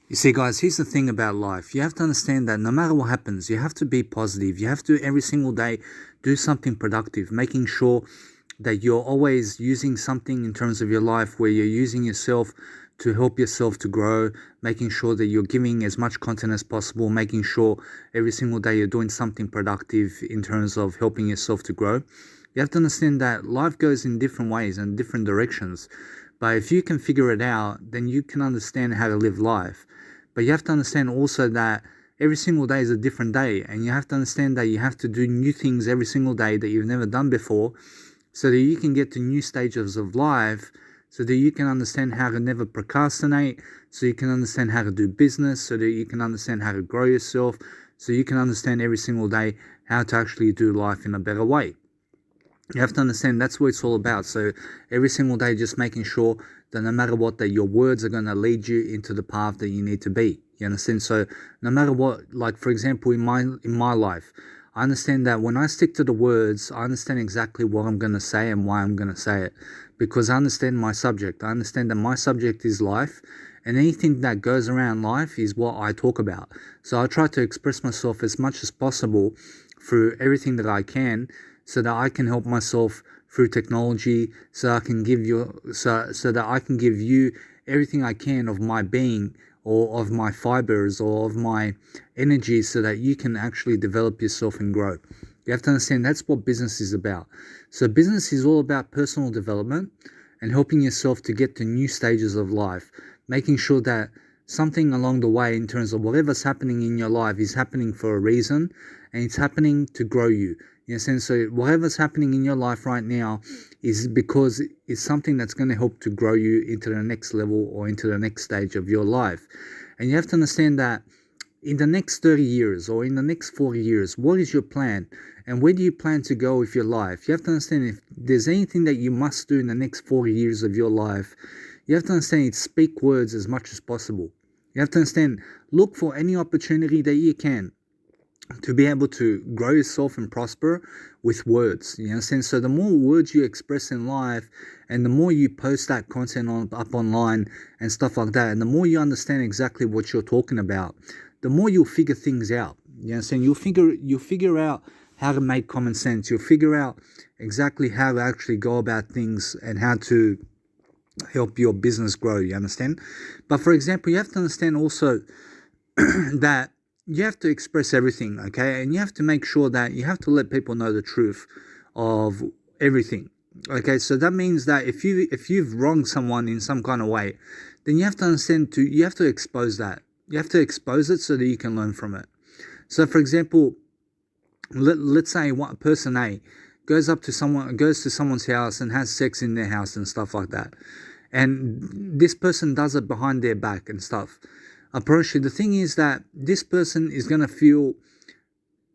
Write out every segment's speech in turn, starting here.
You see, guys, here's the thing about life. You have to understand that no matter what happens, you have to be positive. You have to every single day do something productive, making sure that you're always using something in terms of your life where you're using yourself to help yourself to grow, making sure that you're giving as much content as possible, making sure every single day you're doing something productive in terms of helping yourself to grow. You have to understand that life goes in different ways and different directions. But if you can figure it out, then you can understand how to live life. But you have to understand also that every single day is a different day, and you have to understand that you have to do new things every single day that you've never done before, so that you can get to new stages of life, so that you can understand how to never procrastinate, so you can understand how to do business, so that you can understand how to grow yourself, so you can understand every single day how to actually do life in a better way. You have to understand that's what it's all about. So every single day, just making sure that no matter what, that your words are going to lead you into the path that you need to be. You understand? So no matter what, like for example, in my life, I understand that when I stick to the words, I understand exactly what I'm going to say and why I'm going to say it, because I understand my subject. I understand that my subject is life, and anything that goes around life is what I talk about. So I try to express myself as much as possible through everything that I can, so that I can help myself through technology, so I can give you so that I can give you everything I can of my being, or of my fibers, or of my energy, so that you can actually develop yourself and grow. You have to understand that's what business is about. So business is all about personal development and helping yourself to get to new stages of life, making sure that something along the way in terms of whatever's happening in your life is happening for a reason, and it's happening to grow you. In a sense, so whatever's happening in your life right now is because it's something that's going to help to grow you into the next level or into the next stage of your life. And you have to understand that in the next 30 years or in the next 40 years, what is your plan? And where do you plan to go with your life? You have to understand, if there's anything that you must do in the next 40 years of your life, you have to understand it's speak words as much as possible. You have to understand, look for any opportunity that you can to be able to grow yourself and prosper with words. You understand? So the more words you express in life, and the more you post that content up online and stuff like that, and the more you understand exactly what you're talking about, the more you'll figure things out. You understand? You'll figure out how to make common sense. You'll figure out exactly how to actually go about things and how to help your business grow. You understand? But for example, you have to understand also that you have to express everything, okay? And you have to make sure that you have to let people know the truth of everything. Okay, so that means that if you've wronged someone in some kind of way, then you have to understand you have to expose that. You have to expose it so that you can learn from it. So for example, let's say person A goes to someone's house and has sex in their house and stuff like that. And this person does it behind their back and stuff. Apparently, the thing is that this person is going to feel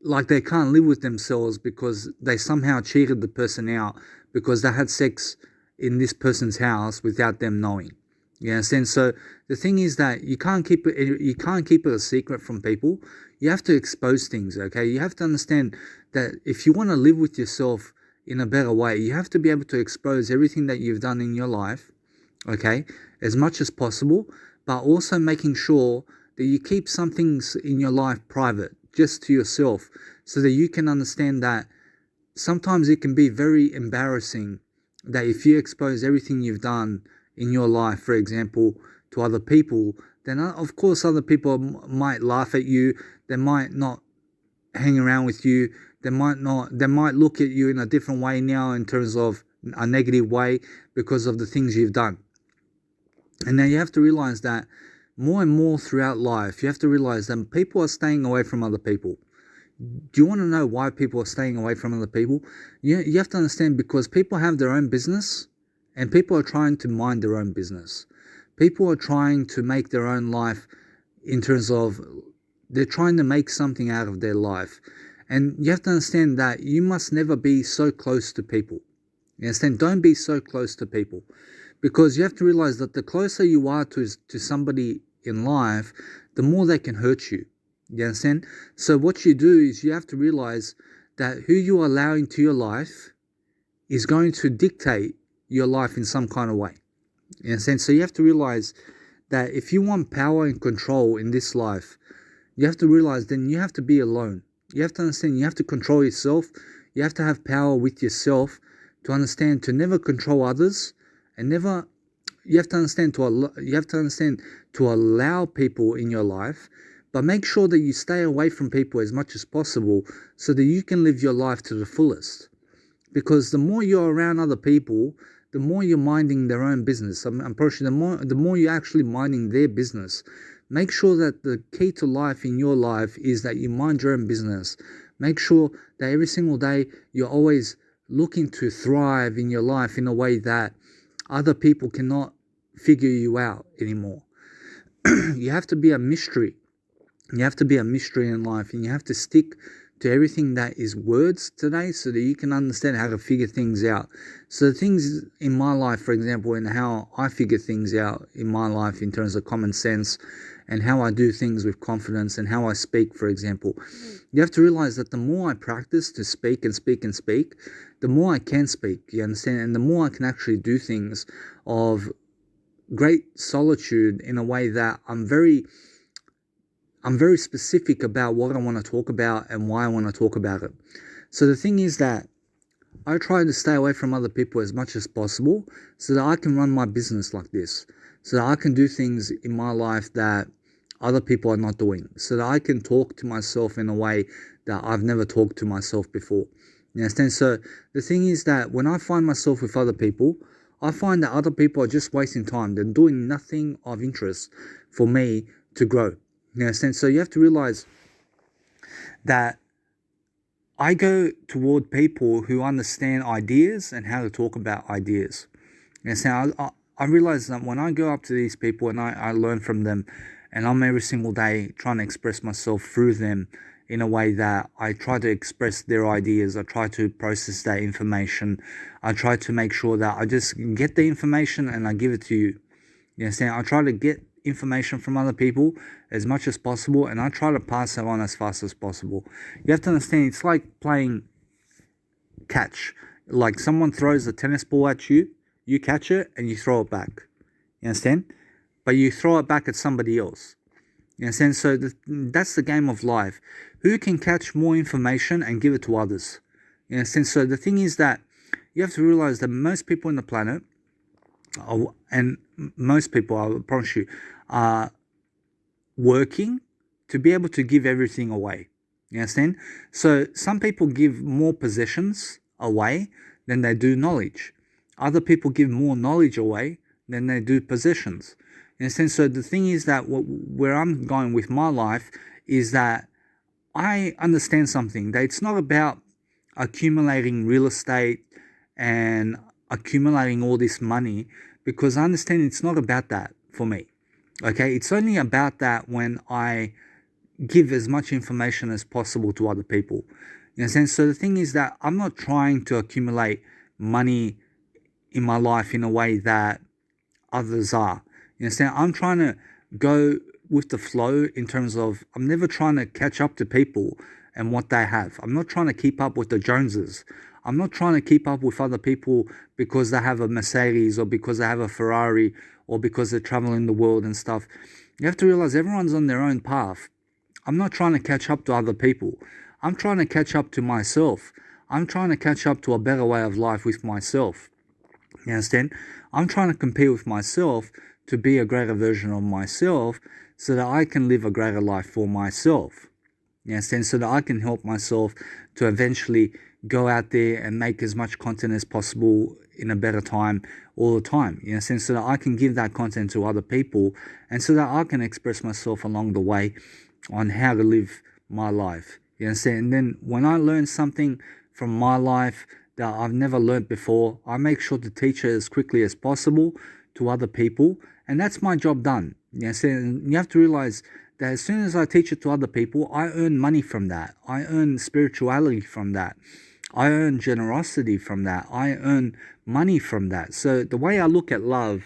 like they can't live with themselves because they somehow cheated the person out because they had sex in this person's house without them knowing. You understand? So the thing is that you can't keep it a secret from people. You have to expose things, okay? You have to understand that if you want to live with yourself in a better way, you have to be able to expose everything that you've done in your life, okay, as much as possible, but also making sure that you keep some things in your life private, just to yourself, so that you can understand that sometimes it can be very embarrassing that if you expose everything you've done in your life, for example, to other people, then of course other people might laugh at you, they might not hang around with you, they might look at you in a different way now in terms of a negative way because of the things you've done. And now you have to realize that more and more throughout life, you have to realize that people are staying away from other people. Do you want to know why people are staying away from other people? You have to understand, because people have their own business and people are trying to mind their own business. People are trying to make their own life in terms of they're trying to make something out of their life. And you have to understand that you must never be so close to people. You understand? Don't be so close to people. Because you have to realize that the closer you are to somebody in life, the more they can hurt you. You understand? So what you do is you have to realize that who you allow into your life is going to dictate your life in some kind of way. You understand? So you have to realize that if you want power and control in this life, you have to realize then you have to be alone. You have to understand you have to control yourself. You have to have power with yourself to understand to never control others and never. You have to understand to allow people in your life, but make sure that you stay away from people as much as possible so that you can live your life to the fullest. Because the more you're around other people, the more you're minding their own business. I'm pretty sure the more you're actually minding their business. Make sure that the key to life in your life is that you mind your own business. Make sure that every single day you're always looking to thrive in your life in a way that other people cannot figure you out anymore. You have to be a mystery. You have to be a mystery in life, and you have to stick to everything that is words today so that you can understand how to figure things out. So the things in my life, for example, and how I figure things out in my life in terms of common sense and how I do things with confidence and how I speak, for example, you have to realize that the more I practice to speak and speak and speak, the more I can speak, you understand? And the more I can actually do things of great solitude in a way that I'm very specific about what I want to talk about and why I want to talk about it. So the thing is that I try to stay away from other people as much as possible so that I can run my business like this, so that I can do things in my life that other people are not doing, so that I can talk to myself in a way that I've never talked to myself before. You understand? So the thing is that when I find myself with other people, I find that other people are just wasting time. They're doing nothing of interest for me to grow. You understand? So you have to realize that I go toward people who understand ideas and how to talk about ideas. You understand? I realize that when I go up to these people and I learn from them, and I'm every single day trying to express myself through them in a way that I try to express their ideas, I try to process that information, I try to make sure that I just get the information and I give it to you. You understand? I try to get information from other people as much as possible, and I try to pass it on as fast as possible. You have to understand, it's like playing catch. Like someone throws a tennis ball at you, you catch it and you throw it back. You understand? But you throw it back at somebody else. You understand? So that's the game of life. Who can catch more information and give it to others? You understand? So the thing is that you have to realize that most people on the planet, and most people, I promise you, are working to be able to give everything away. You understand? So some people give more possessions away than they do knowledge. Other people give more knowledge away than they do possessions. You understand? So the thing is that where I'm going with my life is that I understand something, that it's not about accumulating real estate and accumulating all this money, because I understand it's not about that for me. Okay, it's only about that when I give as much information as possible to other people. You understand? So the thing is that I'm not trying to accumulate money in my life in a way that others are. You understand? I'm trying to go with the flow in terms of I'm never trying to catch up to people and what they have. I'm not trying to keep up with the Joneses. I'm not trying to keep up with other people because they have a Mercedes or because they have a Ferrari or because they're traveling the world and stuff. You have to realize everyone's on their own path. I'm not trying to catch up to other people. I'm trying to catch up to myself. I'm trying to catch up to a better way of life with myself. You understand? I'm trying to compete with myself to be a greater version of myself so that I can live a greater life for myself. You understand? So that I can help myself to eventually go out there and make as much content as possible in a better time all the time. You understand? So that I can give that content to other people and so that I can express myself along the way on how to live my life. You understand? And then when I learn something from my life that I've never learned before, I make sure to teach it as quickly as possible to other people, and that's my job done. You understand? And you have to realize that as soon as I teach it to other people, I earn money from that. I earn spirituality from that. I earn generosity from that. I earn money from that. So the way I look at love,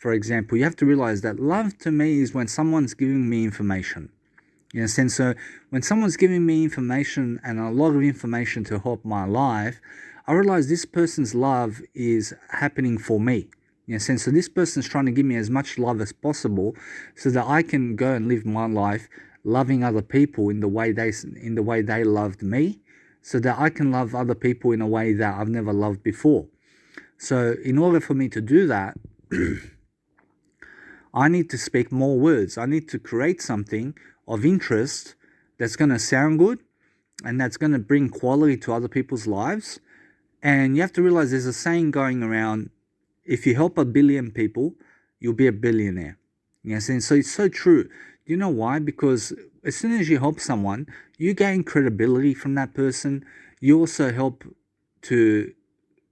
for example, you have to realize that love to me is when someone's giving me information. You understand? So when someone's giving me information and a lot of information to help my life, I realize this person's love is happening for me. You understand? So this person's trying to give me as much love as possible so that I can go and live my life loving other people in the way they loved me, so that I can love other people in a way that I've never loved before. So in order for me to do that, I need to speak more words. I need to create something of interest that's going to sound good and that's going to bring quality to other people's lives. And you have to realize there's a saying going around, if you help 1 billion people, you'll be a billionaire. You know, so it's so true. Do you know why? Because as soon as you help someone, you gain credibility from that person. You also help to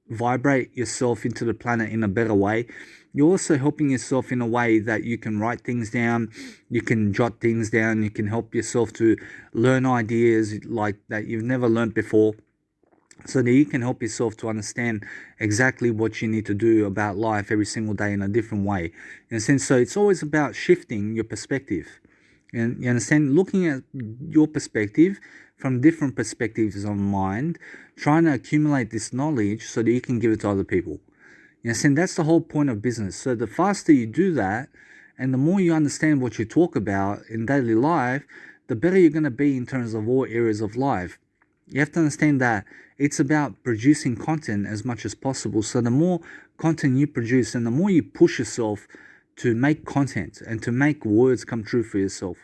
vibrate yourself into the planet in a better way. You're also helping yourself in a way that you can write things down, you can jot things down, you can help yourself to learn ideas like that you've never learned before, so that you can help yourself to understand exactly what you need to do about life every single day in a different way. In a sense, so it's always about shifting your perspective. And you understand, looking at your perspective from different perspectives of mind, trying to accumulate this knowledge so that you can give it to other people. You understand, that's the whole point of business. So the faster you do that, and the more you understand what you talk about in daily life, the better you're going to be in terms of all areas of life. You have to understand that it's about producing content as much as possible. So the more content you produce and the more you push yourself to make content and to make words come true for yourself,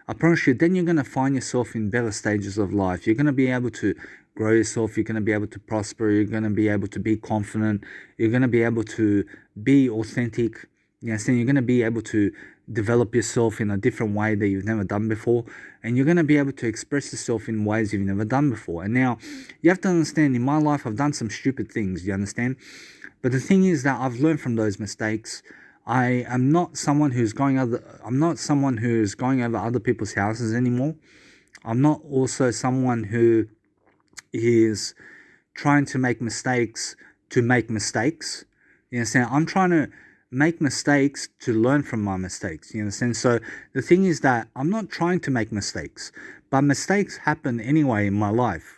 I promise you, then you're going to find yourself in better stages of life. You're going to be able to grow yourself. You're going to be able to prosper. You're going to be able to be confident. You're going to be able to be authentic. You know, so you're going to be able to develop yourself in a different way that you've never done before. And you're going to be able to express yourself in ways you've never done before. And now, you have to understand, in my life, I've done some stupid things, you understand? But the thing is that I've learned from those mistakes. I am not someone who's going over other people's houses anymore. I'm not also someone who is trying to make mistakes to make mistakes. You understand? I'm trying to make mistakes to learn from my mistakes. You understand? So the thing is that I'm not trying to make mistakes, but mistakes happen anyway in my life.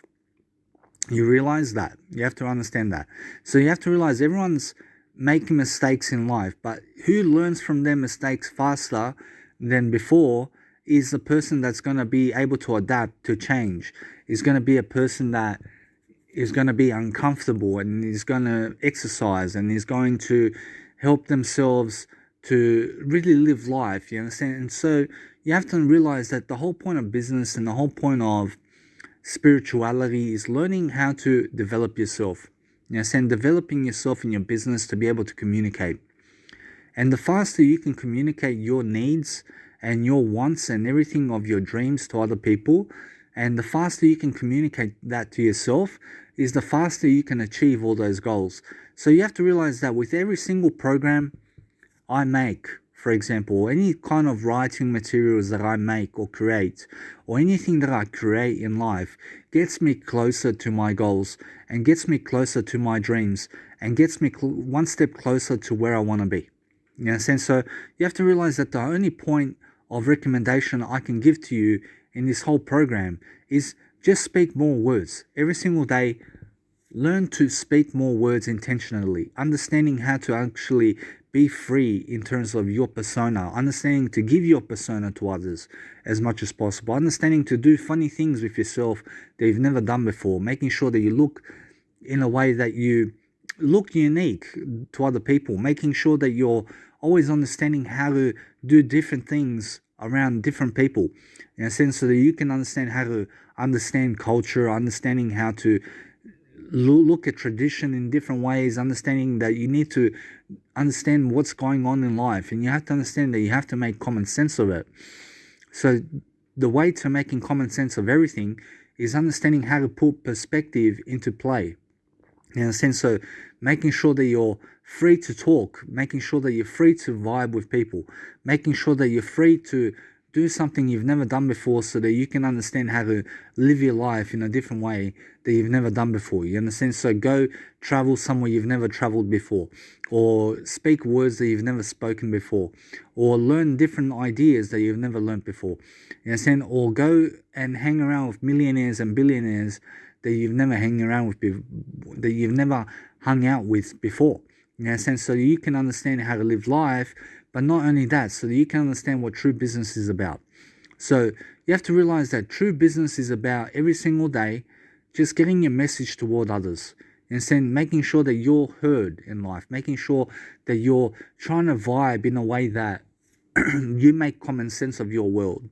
You realize that. You have to understand that. So you have to realize everyone's making mistakes in life, but who learns from their mistakes faster than before is the person that's going to be able to adapt to change, is going to be a person that is going to be uncomfortable and is going to exercise and is going to help themselves to really live life, you understand? And so you have to realize that the whole point of business and the whole point of spirituality is learning how to develop yourself. You understand? Developing yourself in your business to be able to communicate. And the faster you can communicate your needs and your wants and everything of your dreams to other people, and the faster you can communicate that to yourself, is the faster you can achieve all those goals. So you have to realize that with every single program I make, for example, or any kind of writing materials that I make or create, or anything that I create in life, gets me closer to my goals and gets me closer to my dreams and gets me one step closer to where I want to be. You understand? So you have to realize that the only point of recommendation I can give to you in this whole program is just speak more words. Every single day, learn to speak more words intentionally, understanding how to actually be free in terms of your persona, understanding to give your persona to others as much as possible, understanding to do funny things with yourself that you've never done before, making sure that you look in a way that you look unique to other people, making sure that you're always understanding how to do different things around different people, in a sense, so that you can understand how to understand culture, understanding how to look at tradition in different ways, understanding that you need to understand what's going on in life, and you have to understand that you have to make common sense of it. So the way to making common sense of everything is understanding how to put perspective into play. In a sense, so making sure that you're free to talk, making sure that you're free to vibe with people, making sure that you're free to do something you've never done before so that you can understand how to live your life in a different way that you've never done before. You understand? So go travel somewhere you've never traveled before, or speak words that you've never spoken before, or learn different ideas that you've never learned before. You understand? Or go and hang around with millionaires and billionaires that you've never hung out with before. You understand? So you can understand how to live life, but not only that, so that you can understand what true business is about. So you have to realize that true business is about every single day just getting your message toward others. And then making sure that you're heard in life, making sure that you're trying to vibe in a way that you make common sense of your world.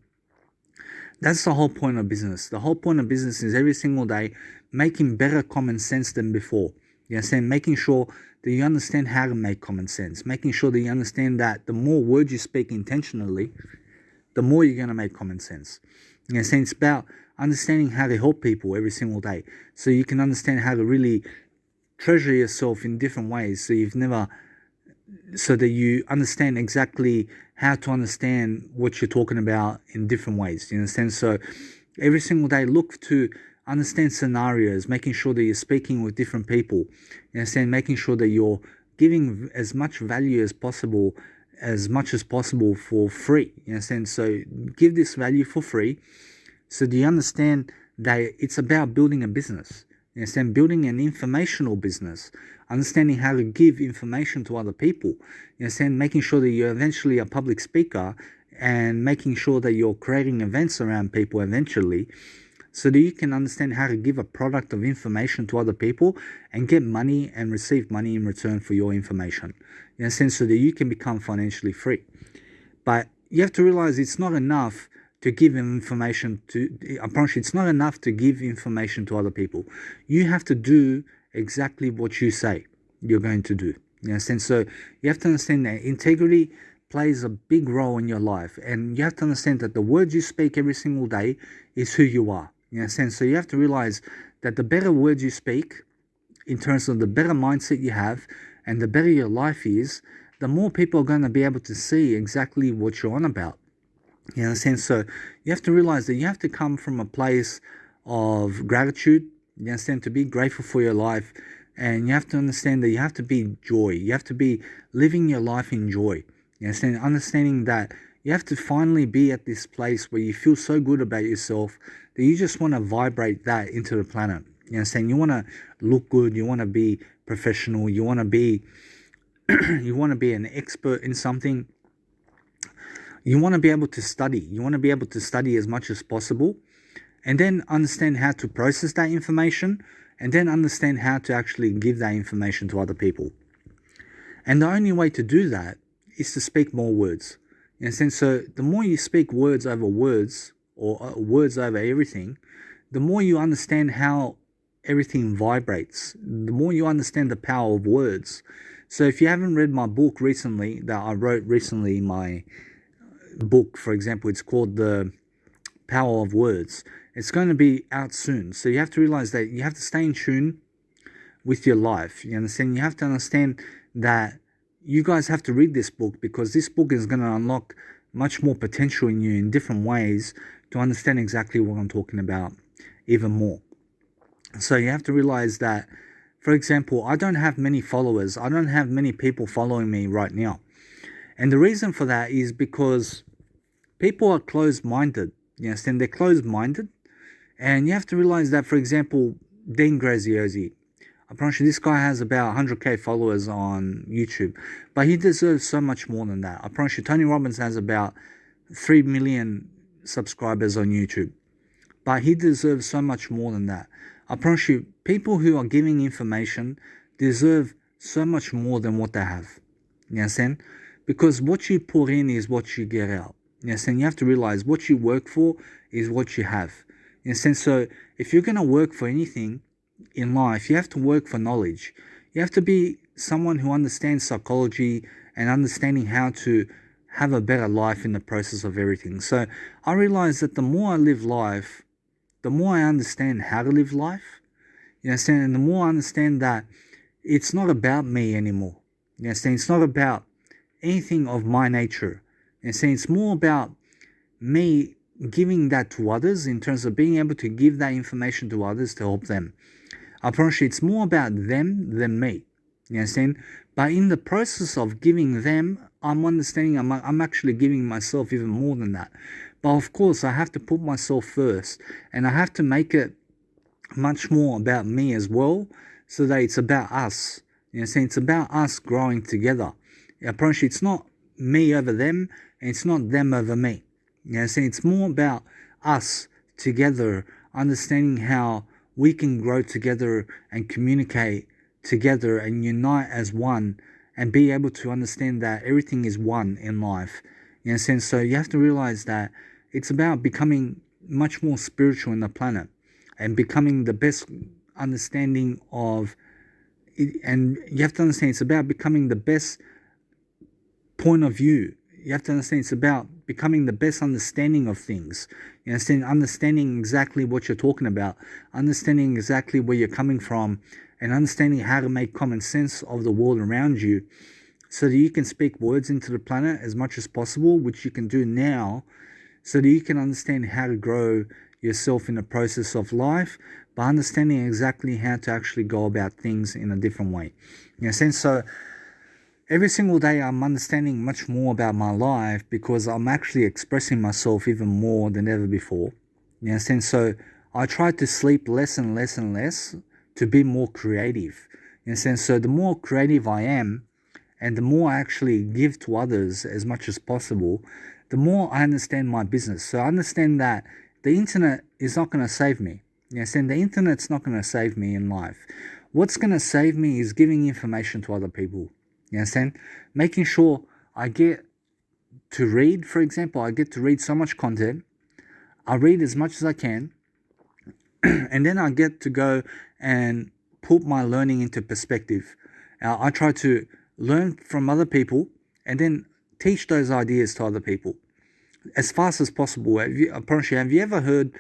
That's the whole point of business. The whole point of business is every single day making better common sense than before. You understand? Making sure that you understand how to make common sense. Making sure that you understand that the more words you speak intentionally, the more you're going to make common sense. You understand? It's about understanding how to help people every single day. So you can understand how to really treasure yourself in different ways. So that you understand exactly how to understand what you're talking about in different ways. You understand? So every single day, look to understand scenarios, making sure that you're speaking with different people. You understand? Making sure that you're giving as much value as possible, as much as possible for free. You understand? So give this value for free. So do you understand that it's about building a business? You understand? Building an informational business, understanding how to give information to other people. You understand? Making sure that you're eventually a public speaker and making sure that you're creating events around people eventually, so that you can understand how to give a product of information to other people and get money and receive money in return for your information. You understand? So that you can become financially free. But you have to realize it's not enough to give information to, I promise you, it's not enough to give information to other people. You have to do exactly what you say you're going to do. You understand? So you have to understand that integrity plays a big role in your life, and you have to understand that the words you speak every single day is who you are. You understand? So you have to realize that the better words you speak, in terms of the better mindset you have, and the better your life is, the more people are going to be able to see exactly what you're on about. You understand? So you have to realize that you have to come from a place of gratitude. You understand? To be grateful for your life. And you have to understand that you have to be joy. You have to be living your life in joy. You understand? Understanding that you have to finally be at this place where you feel so good about yourself that you just want to vibrate that into the planet. You understand? You want to look good. You want to be professional. You want to be you want to be an expert in something. You want to be able to study. You want to be able to study as much as possible, and then understand how to process that information, and then understand how to actually give that information to other people. And the only way to do that is to speak more words. You understand? So the more you speak words over words, or words over everything, the more you understand how everything vibrates, the more you understand the power of words. So if you haven't read my book recently, that I wrote recently, my book, for example, it's called The Power of Words. It's going to be out soon. So you have to realize that you have to stay in tune with your life. You understand? You have to understand that you guys have to read this book, because this book is going to unlock much more potential in you in different ways to understand exactly what I'm talking about even more. So you have to realize that, for example, I don't have many followers. I don't have many people following me right now. And the reason for that is because people are closed-minded. You understand? They're closed-minded. And you have to realize that, for example, Dean Graziosi, I promise you, this guy has about 100k followers on YouTube, but he deserves so much more than that. I promise you, Tony Robbins has about 3 million subscribers on YouTube, but he deserves so much more than that. I promise you, people who are giving information deserve so much more than what they have. You understand? Because what you put in is what you get out. You understand? You have to realize what you work for is what you have. You understand? So if you're going to work for anything in life, you have to work for knowledge. You have to be someone who understands psychology and understanding how to have a better life in the process of everything. So I realize that the more I live life, the more I understand how to live life. You understand? And the more I understand that it's not about me anymore. You understand? It's not about anything of my nature. You understand? It's more about me giving that to others, in terms of being able to give that information to others to help them. I promise you, it's more about them than me. You understand? But in the process of giving them, I'm understanding I'm actually giving myself even more than that. But of course, I have to put myself first, and I have to make it much more about me as well, so that it's about us, You know, saying it's about us growing together. I promise you, it's not me over them, and it's not them over me. You know, saying it's more about us together, understanding how we can grow together and communicate together and unite as one, and be able to understand that everything is one in life. You know, saying so you have to realize that it's about becoming much more spiritual in the planet and becoming the best understanding of it, and you have to understand it's about becoming the best point of view. You have to understand it's about becoming the best understanding of things. You understand, understanding exactly what you're talking about, understanding exactly where you're coming from, and understanding how to make common sense of the world around you, so that you can speak words into the planet as much as possible, which you can do now, so that you can understand how to grow yourself in the process of life by understanding exactly how to actually go about things in a different way. You know, so every single day I'm understanding much more about my life because I'm actually expressing myself even more than ever before. You understand? So I try to sleep less and less and less to be more creative. You understand? So the more creative I am, and the more I actually give to others as much as possible, the more I understand my business. So I understand that the internet is not going to save me. You understand? The internet's not going to save me in life. What's going to save me is giving information to other people. You understand? Making sure I get to read, for example, I get to read so much content. I read as much as I can, and then I get to go and put my learning into perspective. I try to learn from other people and then teach those ideas to other people as fast as possible. I promise you, have you ever heard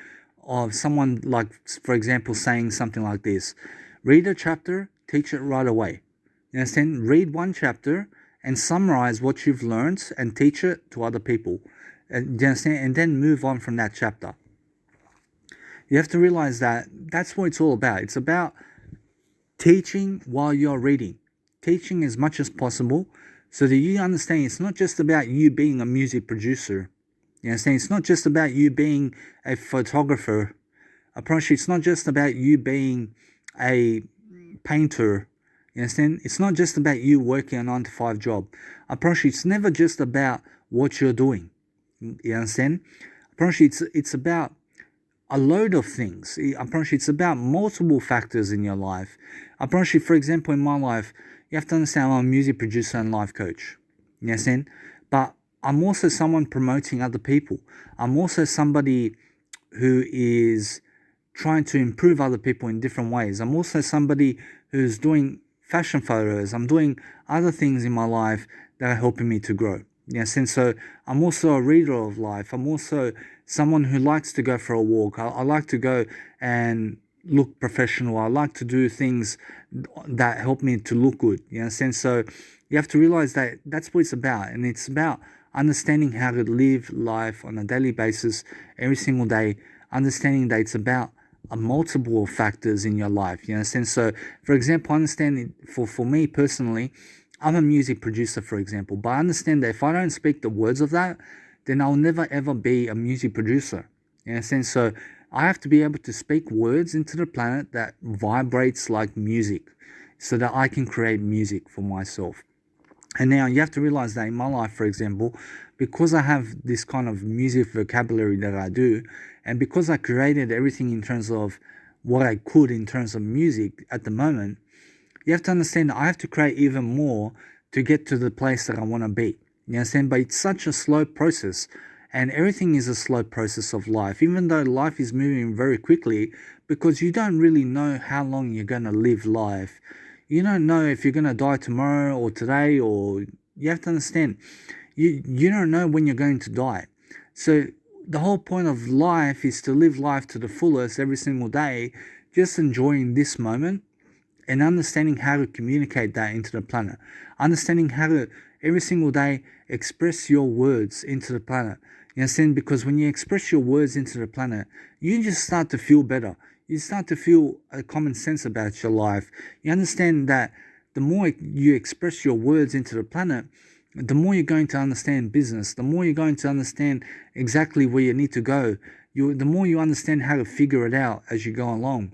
of someone, like, for example, saying something like this: read a chapter, teach it right away? You understand? Read one chapter and summarize what you've learned and teach it to other people. And, you understand? And then move on from that chapter. You have to realize that that's what it's all about. It's about teaching while you're reading, teaching as much as possible, so that you understand it's not just about you being a music producer. You understand? It's not just about you being a photographer. I promise you, it's not just about you being a painter. You understand? It's not just about you working a 9 to 5 job. I promise you, it's never just about what you're doing. You understand? I promise you, it's about a load of things. I promise you, it's about multiple factors in your life. I promise you, for example, in my life, you have to understand I'm a music producer and life coach. You understand? But I'm also someone promoting other people. I'm also somebody who is trying to improve other people in different ways. I'm also somebody who's doing fashion photos. I'm doing other things in my life that are helping me to grow. Yes, and so I'm also a reader of life. I'm also someone who likes to go for a walk. I like to go and look professional. I like to do things that help me to look good. You understand? So you have to realize that that's what it's about. And it's about understanding how to live life on a daily basis, every single day, understanding that it's about a multiple factors in your life. You understand? So, for example, understanding for me personally, I'm a music producer, for example, but I understand that if I don't speak the words of that, then I'll never ever be a music producer. You understand? So I have to be able to speak words into the planet that vibrates like music, so that I can create music for myself. And now you have to realize that in my life, for example, because I have this kind of music vocabulary that I do, and because I created everything in terms of what I could in terms of music at the moment, you have to understand that I have to create even more to get to the place that I want to be. You understand? But it's such a slow process, and everything is a slow process of life, even though life is moving very quickly, because you don't really know how long you're going to live life. You don't know if you're going to die tomorrow or today, or you have to understand, you don't know when you're going to die. So the whole point of life is to live life to the fullest every single day, just enjoying this moment and understanding how to communicate that into the planet, understanding how to every single day express your words into the planet. You understand? Because when you express your words into the planet, you just start to feel better. You start to feel a common sense about your life. You understand that the more you express your words into the planet, the more you're going to understand business, the more you're going to understand exactly where you need to go. The more you understand how to figure it out as you go along.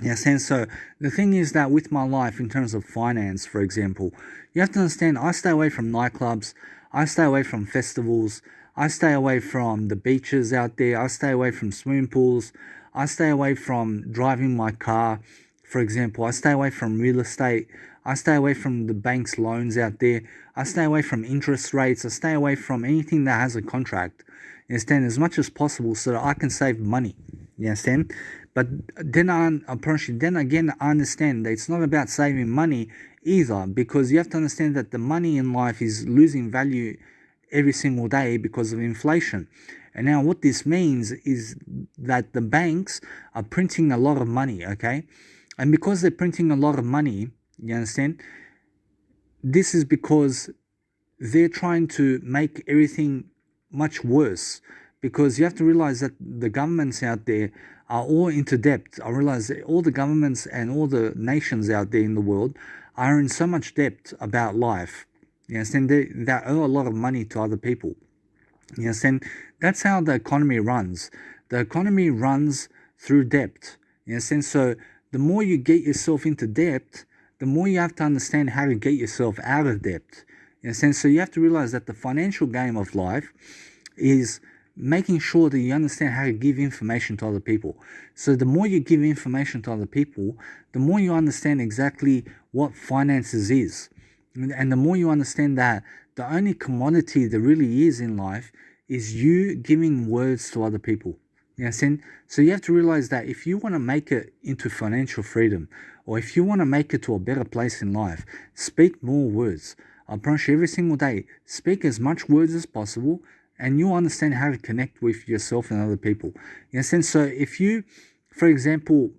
Yes, and so the thing is that with my life, in terms of finance, for example, you have to understand I stay away from nightclubs, I stay away from festivals, I stay away from the beaches out there, I stay away from swimming pools, I stay away from driving my car, for example, I stay away from real estate, I stay away from the bank's loans out there, I stay away from interest rates, I stay away from anything that has a contract. You understand, as much as possible so that I can save money. You understand? But then again, I understand that it's not about saving money either, because you have to understand that the money in life is losing value every single day because of inflation. And now what this means is that the banks are printing a lot of money, okay? And because they're printing a lot of money, you understand, this is because they're trying to make everything much worse, because you have to realize that the governments out there are all into debt. I realize that all the governments and all the nations out there in the world are in so much debt about life. You understand? They owe a lot of money to other people. You understand? That's how the economy runs. The economy runs through debt. You understand? So the more you get yourself into debt, the more you have to understand how to get yourself out of debt. You understand? So you have to realize that the financial game of life is making sure that you understand how to give information to other people. So the more you give information to other people, the more you understand exactly what finances is. And the more you understand that the only commodity there really is in life is you giving words to other people. You understand? So you have to realize that if you want to make it into financial freedom, or if you want to make it to a better place in life, speak more words. I promise you, every single day, speak as much words as possible, and you'll understand how to connect with yourself and other people. You understand? So if you, for example,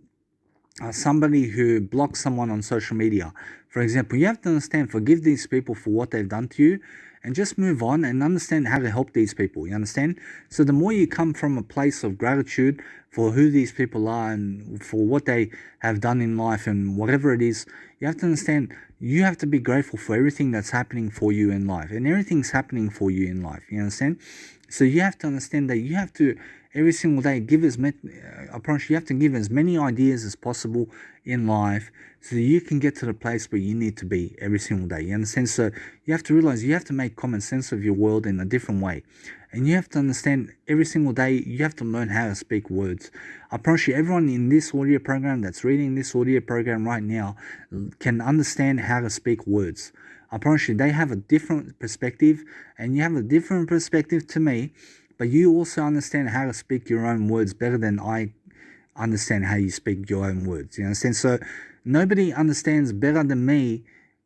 somebody who blocks someone on social media, for example, you have to understand, forgive these people for what they've done to you, and just move on and understand how to help these people. You understand? So the more you come from a place of gratitude for who these people are and for what they have done in life and whatever it is, you have to understand you have to be grateful for everything that's happening for you in life, and everything's happening for you in life. You understand? So you have to understand that you have to every single day give as many, I promise you have to give as many ideas as possible in life so that you can get to the place where you need to be every single day. You understand? So you have to realize you have to make common sense of your world in a different way. And you have to understand every single day you have to learn how to speak words. I promise you, everyone in this audio program that's reading this audio program right now can understand how to speak words. I promise you, they have a different perspective, and you have a different perspective to me, but you also understand how to speak your own words better than I understand how you speak your own words. You understand? So nobody understands better than me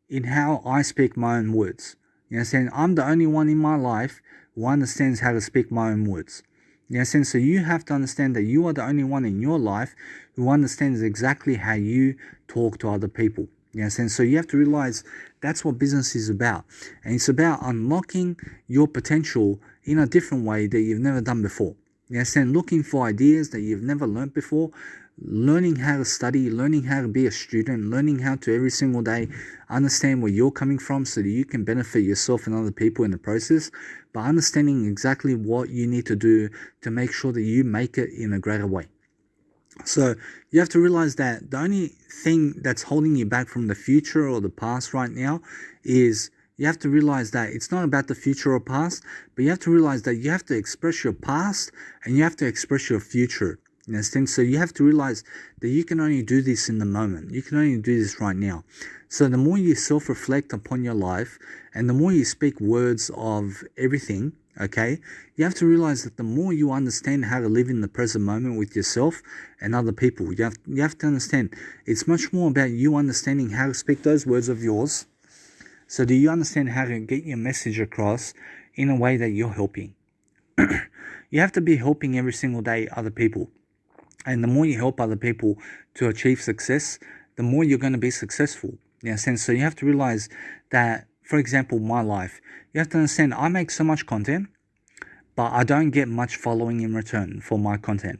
in how I speak my own words. You understand? I'm the only one in my life who understands how to speak my own words. You understand? So you have to understand that you are the only one in your life who understands exactly how you talk to other people. You understand? So you have to realize that's what business is about. And it's about unlocking your potential in a different way that you've never done before. You understand? Looking for ideas that you've never learned before, learning how to study, learning how to be a student, learning how to every single day understand where you're coming from so that you can benefit yourself and other people in the process, but understanding exactly what you need to do to make sure that you make it in a greater way. So you have to realize that the only thing that's holding you back from the future or the past right now is you have to realize that it's not about the future or past, but you have to realize that you have to express your past and you have to express your future. You understand? So you have to realize that you can only do this in the moment. You can only do this right now. So the more you self-reflect upon your life and the more you speak words of everything, okay, you have to realize that the more you understand how to live in the present moment with yourself and other people, you have to understand it's much more about you understanding how to speak those words of yours so that you understand how to get your message across in a way that you're helping. You have to be helping every single day other people. And the more you help other people to achieve success, the more you're going to be successful. You understand? So you have to realize that, for example, my life, you have to understand I make so much content, but I don't get much following in return for my content.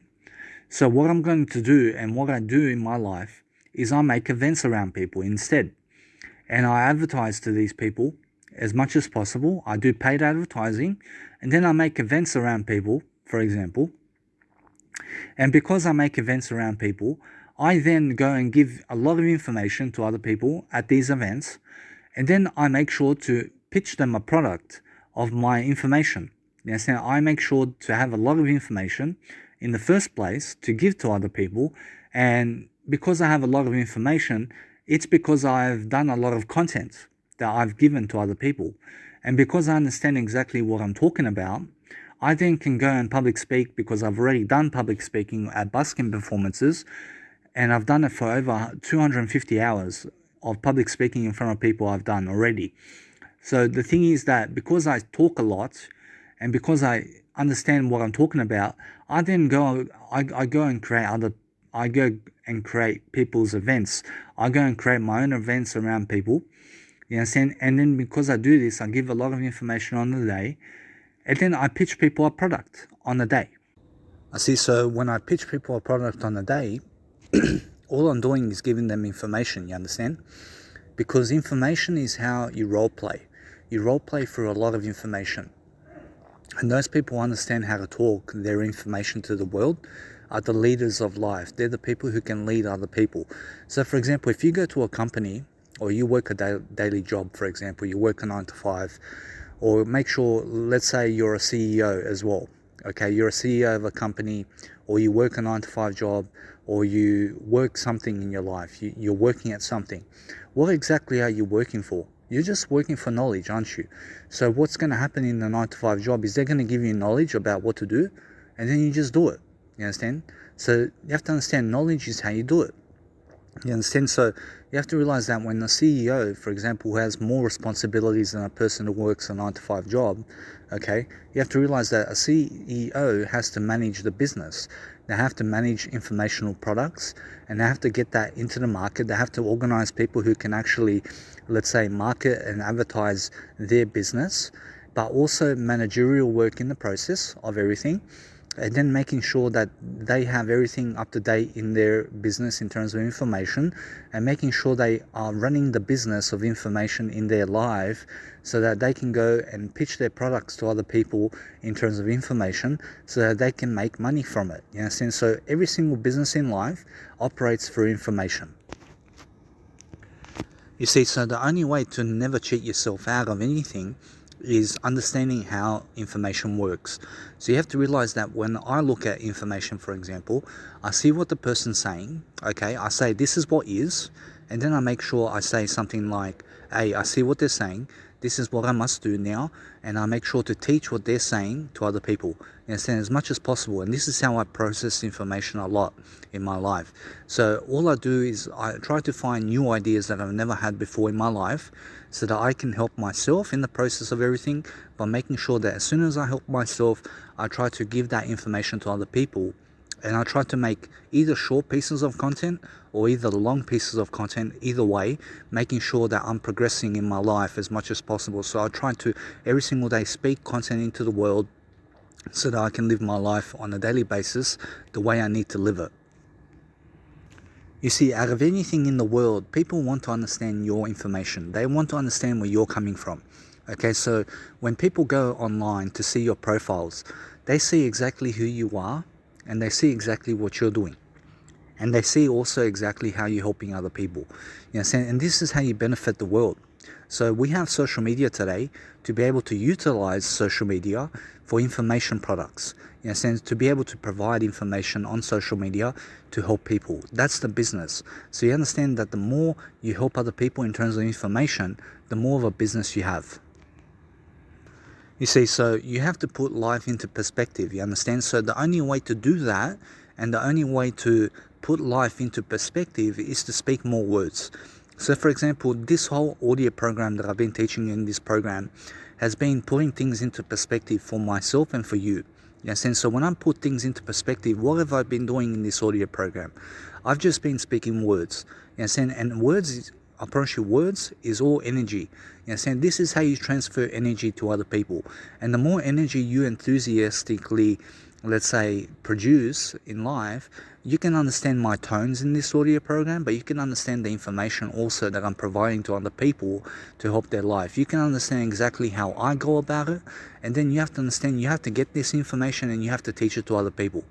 So what I'm going to do and what I do in my life is I make events around people instead. And I advertise to these people as much as possible. I do paid advertising, and then I make events around people, for example. And because I make events around people, I then go and give a lot of information to other people at these events, and then I make sure to pitch them a product of my information. Yes, now I make sure to have a lot of information in the first place to give to other people, and because I have a lot of information, it's because I've done a lot of content that I've given to other people. And because I understand exactly what I'm talking about, I then can go and public speak because I've already done public speaking at busking performances, and I've done it for over 250 hours of public speaking in front of people I've done already. So the thing is that because I talk a lot and because I understand what I'm talking about, I then go and create people's events. I go and create my own events around people. You understand? And then because I do this, I give a lot of information on the day, and then I pitch people a product on the day. I see. So when I pitch people a product on the day, all I'm doing is giving them information, you understand? Because information is how you role play. You role play through a lot of information. And those people understand how to talk their information to the world are the leaders of life. They're the people who can lead other people. So for example, if you go to a company or you work a daily job, for example, you work a 9 to 5, or make sure, let's say you're a CEO as well. Okay, you're a CEO of a company, or you work a 9 to 5 job, or you work something in your life. You're working at something. What exactly are you working for? You're just working for knowledge, aren't you? So what's going to happen in the 9 to 5 job is they're going to give you knowledge about what to do, and then you just do it. You understand? So you have to understand knowledge is how you do it. You understand? So you have to realize that when the CEO, for example, who has more responsibilities than a person who works a 9 to 5 job, okay, you have to realize that a CEO has to manage the business. They have to manage informational products, and they have to get that into the market. They have to organize people who can actually, let's say, market and advertise their business, but also managerial work in the process of everything. And then making sure that they have everything up to date in their business in terms of information, and making sure they are running the business of information in their life so that they can go and pitch their products to other people in terms of information so that they can make money from it. You know, so every single business in life operates through information. You see, so the only way to never cheat yourself out of anything is understanding how information works. So you have to realize that when I look at information, for example, I see what the person's saying, okay, I say this is what is, and then I make sure I say something like, hey, I see what they're saying, this is what I must do now, and I make sure to teach what they're saying to other people, you understand, as much as possible. And this is how I process information a lot in my life. So all I do is I try to find new ideas that I've never had before in my life, so that I can help myself in the process of everything by making sure that as soon as I help myself, I try to give that information to other people. And I try to make either short pieces of content or either long pieces of content, either way, making sure that I'm progressing in my life as much as possible. So I try to every single day speak content into the world so that I can live my life on a daily basis the way I need to live it. You see, out of anything in the world, people want to understand your information. They want to understand where you're coming from. Okay, so when people go online to see your profiles, they see exactly who you are, and they see exactly what you're doing. And they see also exactly how you're helping other people. You know, and this is how you benefit the world. So we have social media today to be able to utilize social media for information products. You know, to be able to provide information on social media to help people. That's the business. So you understand that the more you help other people in terms of information, the more of a business you have. You see, so you have to put life into perspective, you understand? So the only way to do that, and the only way to put life into perspective, is to speak more words. So for example, this whole audio program that I've been teaching in this program has been putting things into perspective for myself and for you. You understand? So when I put things into perspective, what have I been doing in this audio program? I've just been speaking words. You understand? And words, I promise you, words is all energy. You understand? This is how you transfer energy to other people. And the more energy you enthusiastically, let's say, produce in life, you can understand my tones in this audio program, but you can understand the information also that I'm providing to other people to help their life. You can understand exactly how I go about it, and then you have to understand you have to get this information and you have to teach it to other people.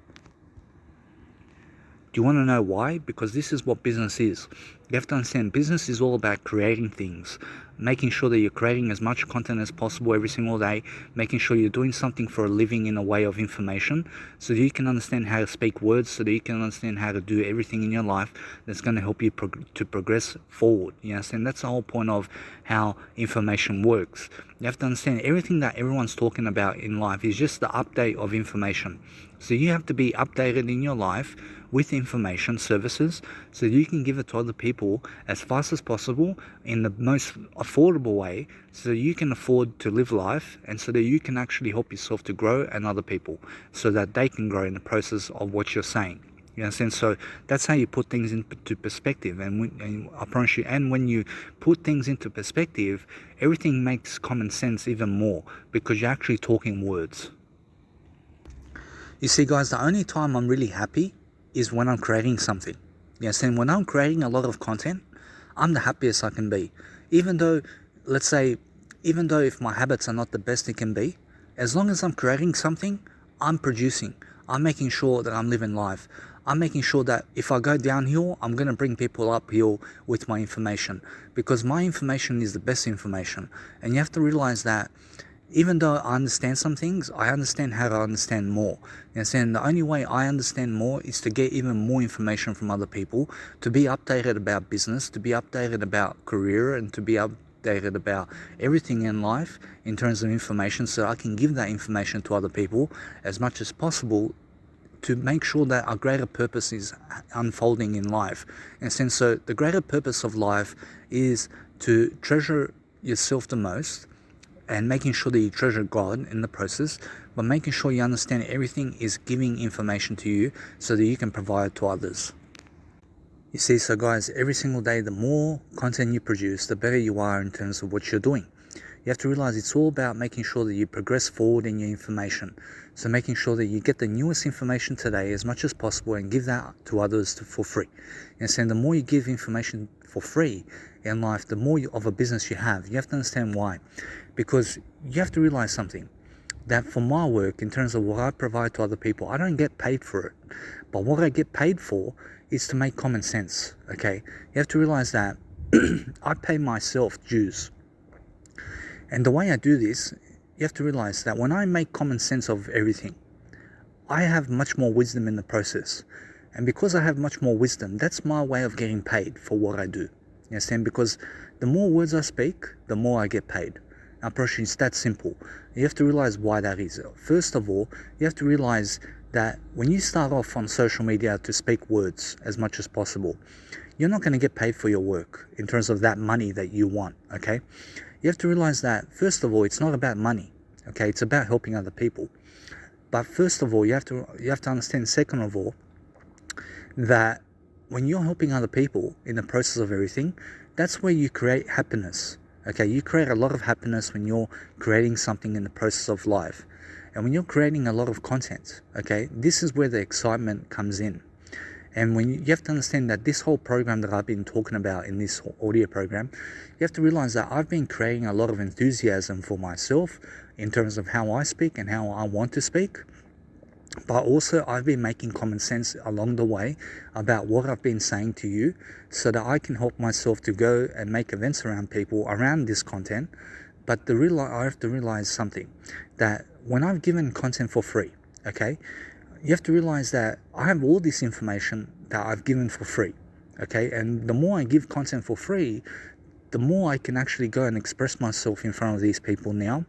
Do you want to know why? Because this is what business is. You have to understand business is all about creating things, making sure that you're creating as much content as possible every single day, making sure you're doing something for a living in a way of information so that you can understand how to speak words, so that you can understand how to do everything in your life that's going to help you to progress forward. You understand? That's the whole point of how information works. You have to understand everything that everyone's talking about in life is just the update of information. So you have to be updated in your life with information services so you can give it to other people as fast as possible in the most affordable way so you can afford to live life and so that you can actually help yourself to grow and other people so that they can grow in the process of what you're saying. You understand? So that's how you put things into perspective, and I promise you, and when you put things into perspective, everything makes common sense even more because you're actually talking words. You see, guys, the only time I'm really happy is when I'm creating something. You understand? When I'm creating a lot of content, I'm the happiest I can be. Even though, let's say, even though if my habits are not the best it can be, as long as I'm creating something, I'm producing. I'm making sure that I'm living life. I'm making sure that if I go downhill, I'm going to bring people uphill with my information because my information is the best information. And you have to realize that even though I understand some things, I understand how to understand more. You understand? The only way I understand more is to get even more information from other people, to be updated about business, to be updated about career, and to be updated about everything in life in terms of information so I can give that information to other people as much as possible to make sure that our greater purpose is unfolding in life. And so the greater purpose of life is to treasure yourself the most and making sure that you treasure God in the process, but making sure you understand everything is giving information to you so that you can provide to others. You see, so guys, every single day, the more content you produce, the better you are in terms of what you're doing. You have to realize it's all about making sure that you progress forward in your information. So making sure that you get the newest information today as much as possible and give that to others for free. And so the more you give information for free in life, the more of a business you have. You have to understand why. Because you have to realize something, that for my work, in terms of what I provide to other people, I don't get paid for it. But what I get paid for is to make common sense, okay? You have to realize that I pay myself dues. And the way I do this, you have to realize that when I make common sense of everything, I have much more wisdom in the process. And because I have much more wisdom, that's my way of getting paid for what I do. You understand? Because the more words I speak, the more I get paid. Now, it's that simple. You have to realize why that is. First of all, you have to realize that when you start off on social media to speak words as much as possible, you're not going to get paid for your work in terms of that money that you want, okay? You have to realize that, first of all, it's not about money, okay? It's about helping other people. But first of all, you have to understand, second of all, that when you're helping other people in the process of everything, that's where you create happiness, okay? You create a lot of happiness when you're creating something in the process of life. And when you're creating a lot of content, okay, this is where the excitement comes in. And when you have to understand that this whole program that I've been talking about in this audio program, you have to realize that I've been creating a lot of enthusiasm for myself in terms of how I speak and how I want to speak. But also I've been making common sense along the way about what I've been saying to you so that I can help myself to go and make events around people around this content. But I have to realize something, that when I've given content for free, okay, you have to realize that I have all this information that I've given for free, okay? And the more I give content for free, the more I can actually go and express myself in front of these people now,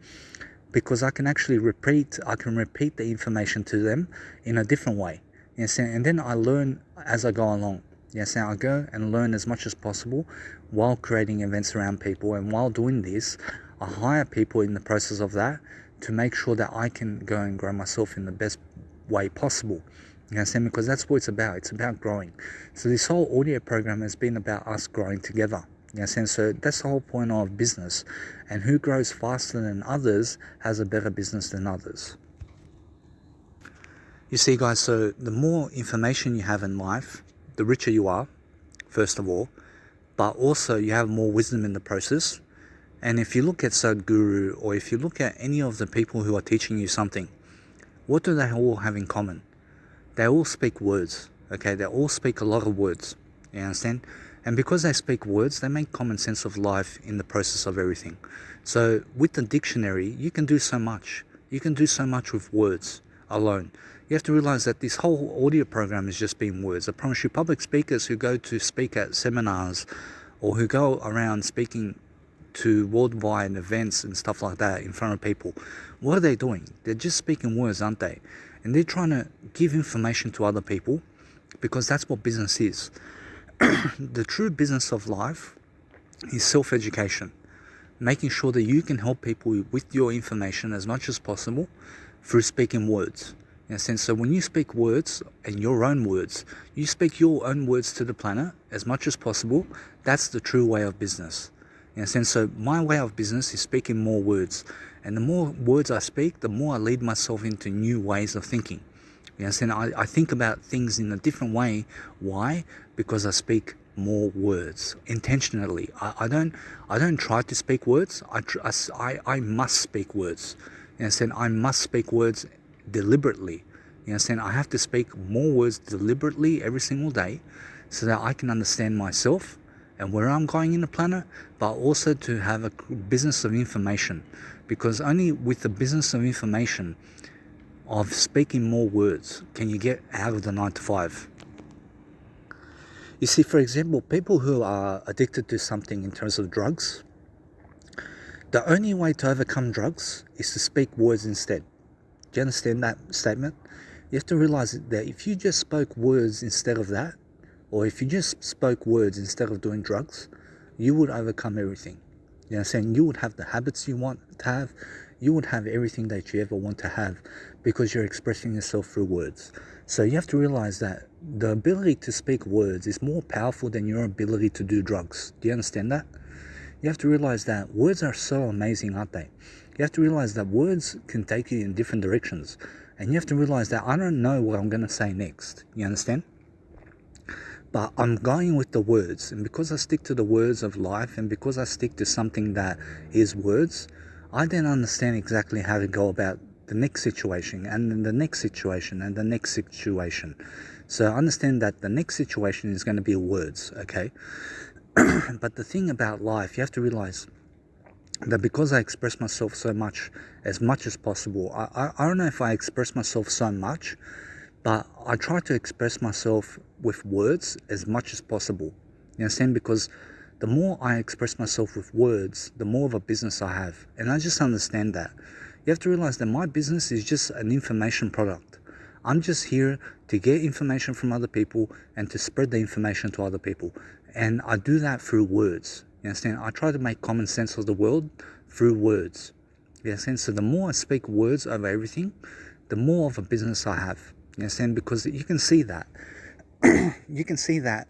because I can actually repeat the information to them in a different way. Yes, and then I learn as I go along. Yes, and I go and learn as much as possible while creating events around people. And while doing this, I hire people in the process of that to make sure that I can go and grow myself in the best way possible. You understand? Because that's what it's about. It's about growing. So this whole audio program has been about us growing together. You understand? So that's the whole point of business. And who grows faster than others has a better business than others. You see, guys, so the more information you have in life, the richer you are, first of all, but also you have more wisdom in the process. And if you look at Sadhguru, or if you look at any of the people who are teaching you something, what do they all have in common? They all speak words. Okay, they all speak a lot of words. You understand? And because they speak words, they make common sense of life in the process of everything. So with the dictionary, you can do so much. You can do so much with words alone. You have to realize that this whole audio program is just being words. I promise you, public speakers who go to speak at seminars or who go around speaking to worldwide events and stuff like that in front of people, what are they doing? They're just speaking words, aren't they? And they're trying to give information to other people because that's what business is. The true business of life is self-education, making sure that you can help people with your information as much as possible through speaking words. In a sense, so when you speak words and your own words, you speak your own words to the planet as much as possible. That's the true way of business. In a sense, so my way of business is speaking more words. And the more words I speak, the more I lead myself into new ways of thinking. Yes, and I think about things in a different way. Why? Because I speak more words intentionally. I don't try to speak words. I must speak words. Yes, and I must speak words deliberately. Yes, and I have to speak more words deliberately every single day, so that I can understand myself and where I'm going in the planet, but also to have a business of information. Because only with the business of information, of speaking more words, can you get out of the 9 to 5. You see, for example, people who are addicted to something in terms of drugs, the only way to overcome drugs is to speak words instead. Do you understand that statement? You have to realize that if you just spoke words instead of that, or if you just spoke words instead of doing drugs, you would overcome everything. You know what I'm saying? You would have the habits you want to have. You would have everything that you ever want to have because you're expressing yourself through words. So you have to realize that the ability to speak words is more powerful than your ability to do drugs. Do you understand that? You have to realize that words are so amazing, aren't they? You have to realize that words can take you in different directions. And you have to realize that I don't know what I'm going to say next. You understand? But I'm going with the words, and because I stick to the words of life, and because I stick to something that is words, I then understand exactly how to go about the next situation, and then the next situation, and the next situation. So I understand that the next situation is going to be words, okay? But the thing about life, you have to realize that because I express myself so much as possible, I don't know if I express myself so much, but I try to express myself with words as much as possible. You understand? Because the more I express myself with words, the more of a business I have. And I just understand that. You have to realize that my business is just an information product. I'm just here to get information from other people and to spread the information to other people. And I do that through words. You understand? I try to make common sense of the world through words. You understand? So the more I speak words over everything, the more of a business I have. You understand? Because you can see that. You can see that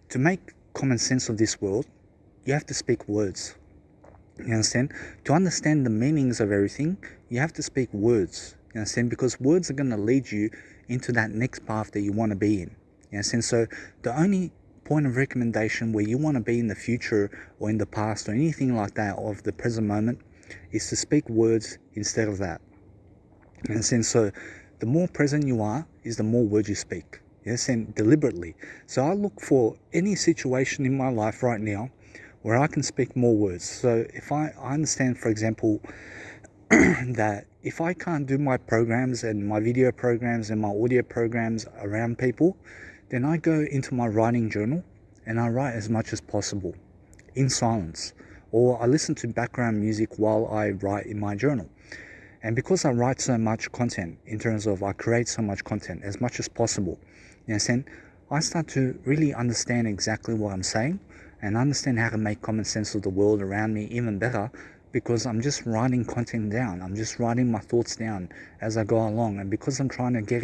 to make common sense of this world, you have to speak words. You understand? To understand the meanings of everything, you have to speak words. You understand? Because words are going to lead you into that next path that you want to be in. You understand? So the only point of recommendation where you want to be in the future or in the past or anything like that of the present moment is to speak words instead of that. You understand? So the more present you are is the more words you speak. Yes, and deliberately. So I look for any situation in my life right now where I can speak more words. So if I understand, for example, that if I can't do my programs and my video programs and my audio programs around people, then I go into my writing journal and I write as much as possible in silence, or I listen to background music while I write in my journal. And because I write so much content, in terms of I create so much content as much as possible, you understand, I start to really understand exactly what I'm saying and understand how to make common sense of the world around me even better, because I'm just writing content down. I'm just writing my thoughts down as I go along. And because I'm trying to get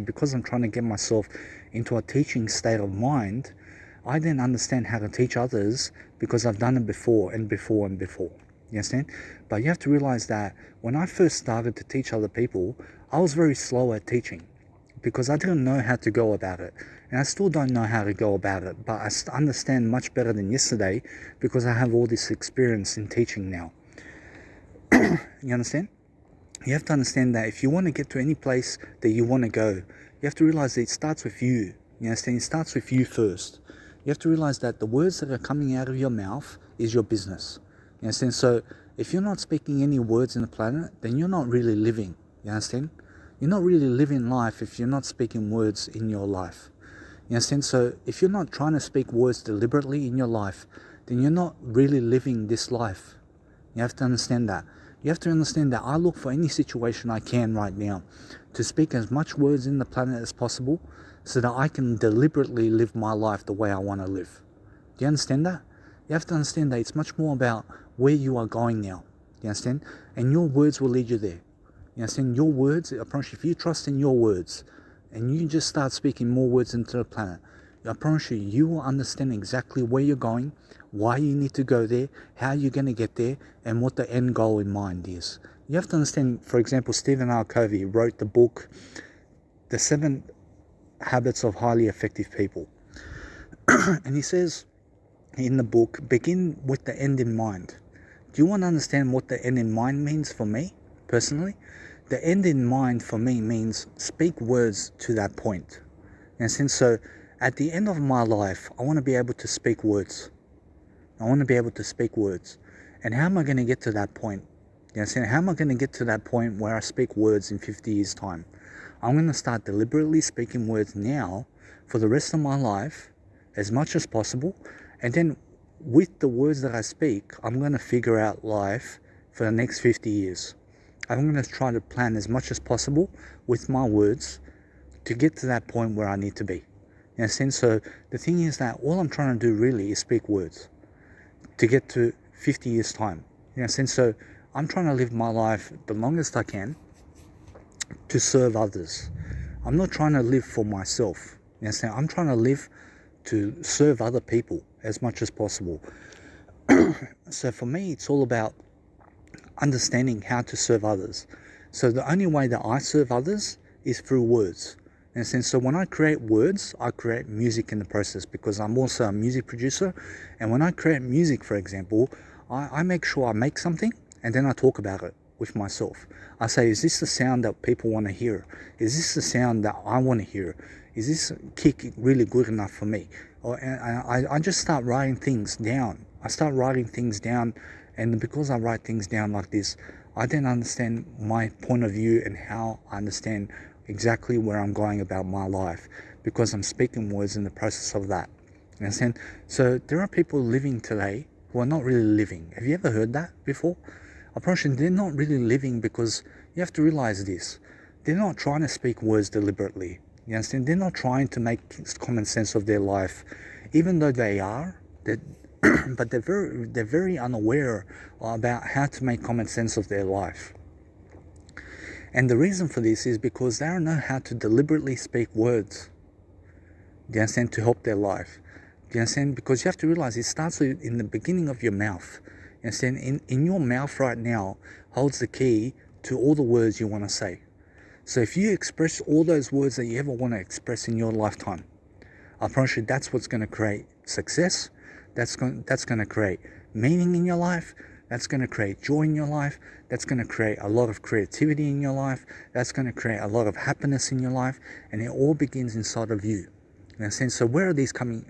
because I'm trying to get myself into a teaching state of mind, I then understand how to teach others because I've done it before and before and before. You understand? But you have to realize that when I first started to teach other people, I was very slow at teaching because I didn't know how to go about it. And I still don't know how to go about it, but I understand much better than yesterday because I have all this experience in teaching now. You understand? You have to understand that if you want to get to any place that you want to go, you have to realize that it starts with you. You understand? It starts with you first. You have to realize that the words that are coming out of your mouth is your business. You understand? So if you're not speaking any words in the planet, then you're not really living. You understand? You're not really living life if you're not speaking words in your life. You understand? So if you're not trying to speak words deliberately in your life, then you're not really living this life. You have to understand that. You have to understand that I look for any situation I can right now to speak as much words in the planet as possible so that I can deliberately live my life the way I want to live. Do you understand that? You have to understand that it's much more about where you are going now. You understand? And your words will lead you there. You understand? Your words, I promise you, if you trust in your words and you just start speaking more words into the planet, I promise you, you will understand exactly where you're going, why you need to go there, how you're going to get there, and what the end goal in mind is. You have to understand, for example, Stephen R. Covey wrote the book, The 7 Habits of Highly Effective People. And he says in the book, begin with the end in mind. Do you want to understand what the end in mind means for me, personally? The end in mind for me means speak words to that point. And since so, at the end of my life, I want to be able to speak words. I want to be able to speak words. And how am I going to get to that point? You know, how am I going to get to that point where I speak words in 50 years' time? I'm going to start deliberately speaking words now for the rest of my life, as much as possible. And then with the words that I speak, I'm going to figure out life for the next 50 years. I'm going to try to plan as much as possible with my words to get to that point where I need to be. In a sense, so the thing is that all I'm trying to do really is speak words to get to 50 years time. In a sense, so I'm trying to live my life the longest I can to serve others. I'm not trying to live for myself. You understand? I'm trying to live to serve other people as much as possible. So for me, it's all about understanding how to serve others. So the only way that I serve others is through words. In a sense, so when I create words, I create music in the process because I'm also a music producer. And when I create music, for example, I make sure I make something and then I talk about it with myself. I say, is this the sound that people want to hear? Is this the sound that I want to hear? Is this kick really good enough for me? I just start writing things down. I start writing things down, and because I write things down like this, I then understand my point of view and how I understand exactly where I'm going about my life because I'm speaking words in the process of that. You understand? So there are people living today who are not really living. Have you ever heard that before? I promise you, they're not really living because you have to realize this. They're not trying to speak words deliberately. You understand? They're not trying to make common sense of their life, even though they are. But they're very unaware about how to make common sense of their life. And the reason for this is because they don't know how to deliberately speak words. Do you understand? To help their life. Do you understand? Because you have to realize it starts in the beginning of your mouth. You understand? In your mouth right now holds the key to all the words you want to say. So if you express all those words that you ever want to express in your lifetime, I promise you that's what's going to create success. That's going to create meaning in your life. That's going to create joy in your life. That's going to create a lot of creativity in your life. That's going to create a lot of happiness in your life. And it all begins inside of you. In a sense, so where are these coming?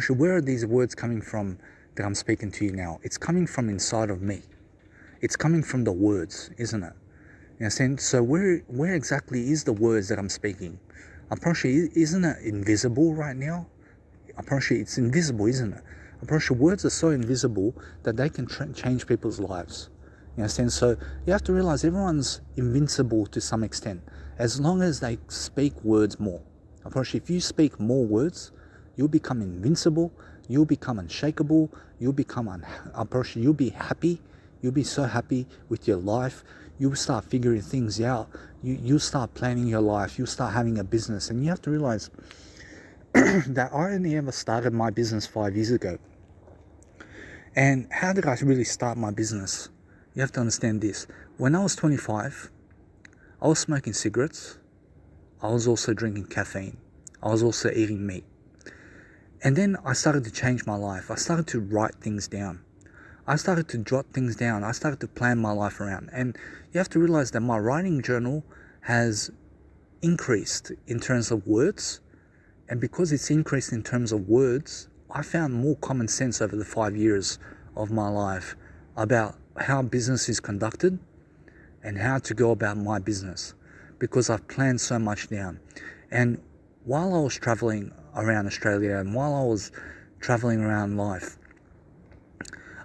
Where are these words coming from that I'm speaking to you now? It's coming from inside of me. It's coming from the words, isn't it? In a sense, so where exactly is the words that I'm speaking? I promise you, isn't it invisible right now? I promise you, it's invisible, isn't it? I promise you, words are so invisible that they can change people's lives. You understand? So you have to realize everyone's invincible to some extent, as long as they speak words more. I promise you, if you speak more words, you'll become invincible, you'll become unshakable, you'll be happy, you'll be so happy with your life, you'll start figuring things out, you'll start planning your life, you'll start having a business. And you have to realize that I only ever started my business 5 years ago. And how did I really start my business? You have to understand this. When I was 25, I was smoking cigarettes. I was also drinking caffeine. I was also eating meat. And then I started to change my life. I started to write things down. I started to jot things down. I started to plan my life around. And you have to realize that my writing journal has increased in terms of words. And because it's increased in terms of words, I found more common sense over the 5 years of my life about how business is conducted and how to go about my business, because I've planned so much down. And while I was traveling around Australia and while I was traveling around life,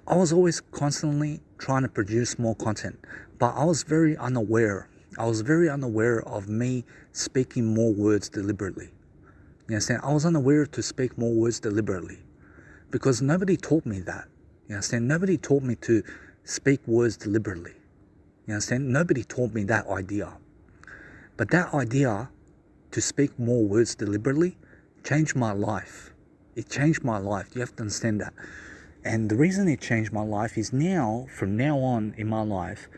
I was always constantly trying to produce more content, but I was very unaware. I was very unaware of me speaking more words deliberately. You understand? I was unaware to speak more words deliberately because nobody taught me that. You understand? Nobody taught me to speak words deliberately. You understand? Nobody taught me that idea. But that idea to speak more words deliberately changed my life. It changed my life. You have to understand that. And the reason it changed my life is now, from now on in my life,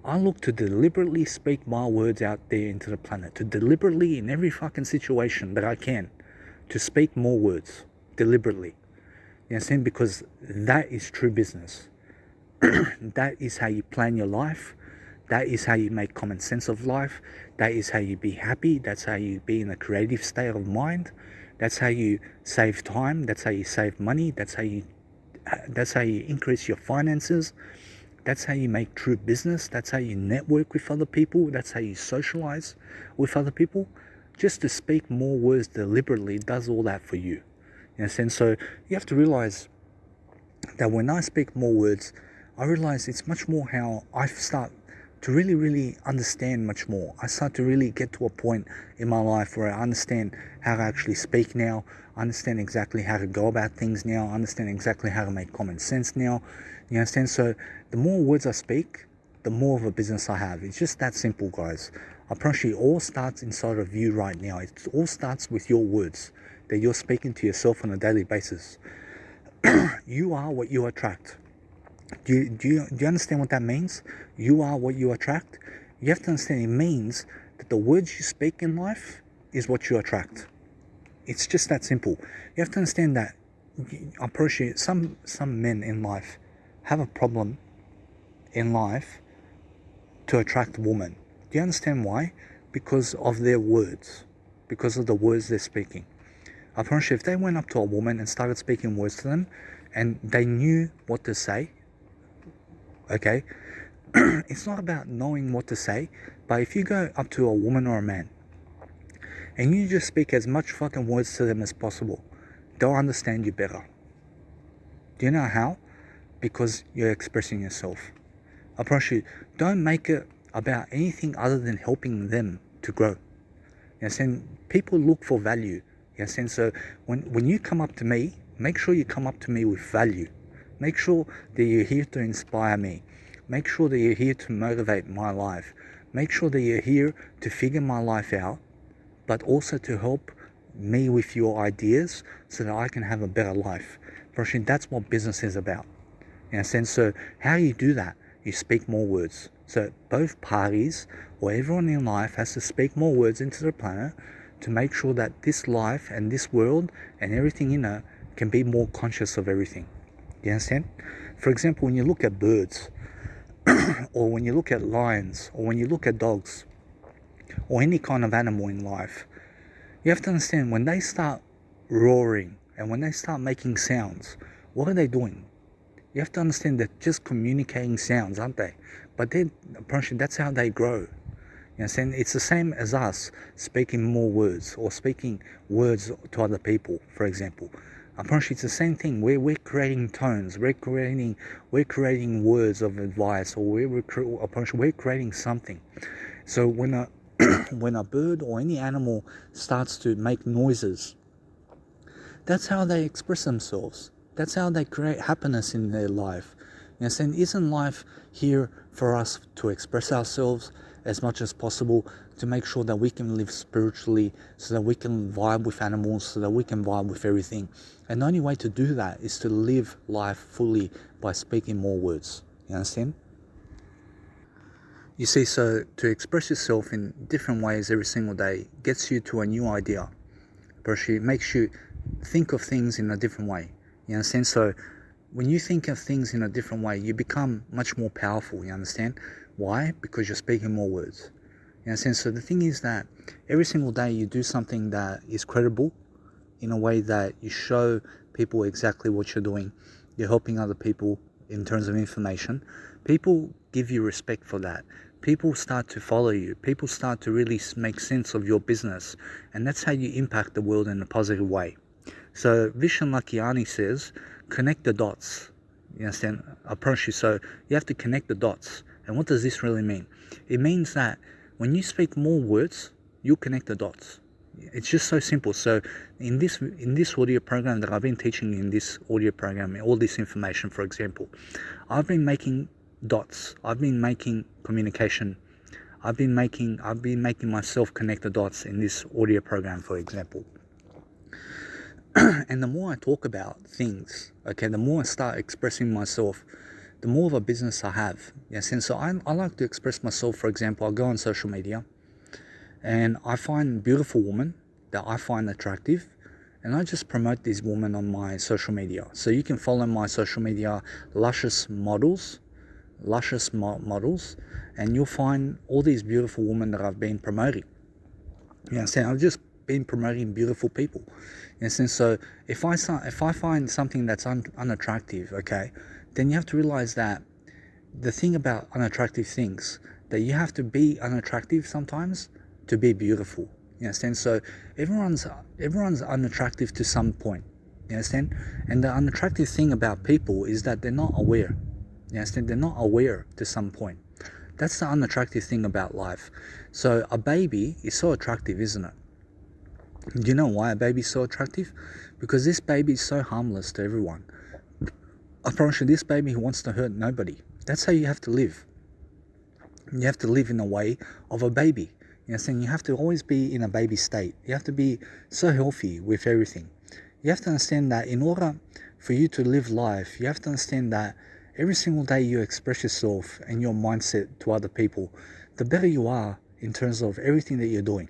I look to deliberately speak my words out there into the planet. To deliberately, in every fucking situation that I can, to speak more words deliberately. You understand? Because that is true business. That is how you plan your life. That is how you make common sense of life. That is how you be happy. That's how you be in a creative state of mind. That's how you save time. That's how you save money. That's how you increase your finances. That's how you make true business. That's how you network with other people. That's how you socialize with other people. Just to speak more words deliberately does all that for you. In a sense, so you have to realize that when I speak more words, I realize it's much more how I start to really, really understand much more. I start to really get to a point in my life where I understand how to actually speak now. I understand exactly how to go about things now. I understand exactly how to make common sense now. You understand? So the more words I speak, the more of a business I have. It's just that simple, guys. I promise you, it all starts inside of you right now. It all starts with your words that you're speaking to yourself on a daily basis. You are what you attract. Do you understand what that means? You are what you attract. You have to understand it means that the words you speak in life is what you attract. It's just that simple. You have to understand that. I promise you, some men in life have a problem in life to attract women. Do you understand why? Because of their words. Because of the words they're speaking. I promise you, if they went up to a woman and started speaking words to them and they knew what to say, okay, it's not about knowing what to say, but if you go up to a woman or a man and you just speak as much fucking words to them as possible, they'll understand you better. Do you know how? Because you're expressing yourself. I promise you, don't make it about anything other than helping them to grow. You understand? People look for value. You understand? So when you come up to me, make sure you come up to me with value. Make sure that you're here to inspire me. Make sure that you're here to motivate my life. Make sure that you're here to figure my life out, but also to help me with your ideas so that I can have a better life. Because that's what business is about. In a sense, so how you do that? You speak more words. So both parties or everyone in life has to speak more words into the planet to make sure that this life and this world and everything in it can be more conscious of everything. You understand? For example, when you look at birds, or when you look at lions, or when you look at dogs, or any kind of animal in life, you have to understand when they start roaring and when they start making sounds, what are they doing? You have to understand that just communicating sounds, aren't they? But then, that's how they grow. You understand? It's the same as us speaking more words or speaking words to other people, for example. I promise you, it's the same thing. We're creating tones. We're creating words of advice, or we're creating something. So when a when a bird or any animal starts to make noises, that's how they express themselves. That's how they create happiness in their life. You understand? Isn't life here for us to express ourselves as much as possible, to make sure that we can live spiritually, so that we can vibe with animals, so that we can vibe with everything? And the only way to do that is to live life fully by speaking more words. You understand? You see, so to express yourself in different ways every single day gets you to a new idea. But it makes you think of things in a different way. You understand? So when you think of things in a different way, you become much more powerful, you understand? Why? Because you're speaking more words. You understand? So the thing is that every single day you do something that is credible in a way that you show people exactly what you're doing. You're helping other people in terms of information. People give you respect for that. People start to follow you. People start to really make sense of your business. And that's how you impact the world in a positive way. So Vishen Lakhiani says, connect the dots. You understand? Approach you. So you have to connect the dots. And what does this really mean? It means that when you speak more words, you'll connect the dots. It's just so simple. So in this audio program that I've been teaching in this audio program, all this information, for example, I've been making dots. I've been making communication. I've been making myself connect the dots in this audio program, for example. And the more I talk about things, okay, the more I start expressing myself, the more of a business I have. Yes, and so I like to express myself. For example, I go on social media and I find beautiful women that I find attractive, and I just promote these women on my social media. So you can follow my social media, Luscious Models, and you'll find all these beautiful women that I've been promoting. You understand? I've just been promoting beautiful people. You understand? So if I find something that's unattractive, okay, then you have to realize that the thing about unattractive things, that you have to be unattractive sometimes to be beautiful. You understand? So everyone's unattractive to some point. You understand? And the unattractive thing about people is that they're not aware. You understand? They're not aware to some point. That's the unattractive thing about life. So a baby is so attractive, isn't it? Do you know why a baby is so attractive? Because this baby is so harmless to everyone. I promise you, this baby wants to hurt nobody. That's how you have to live. You have to live in a way of a baby. You understand? You have to always be in a baby state. You have to be so healthy with everything. You have to understand that in order for you to live life, you have to understand that every single day you express yourself and your mindset to other people, the better you are in terms of everything that you're doing.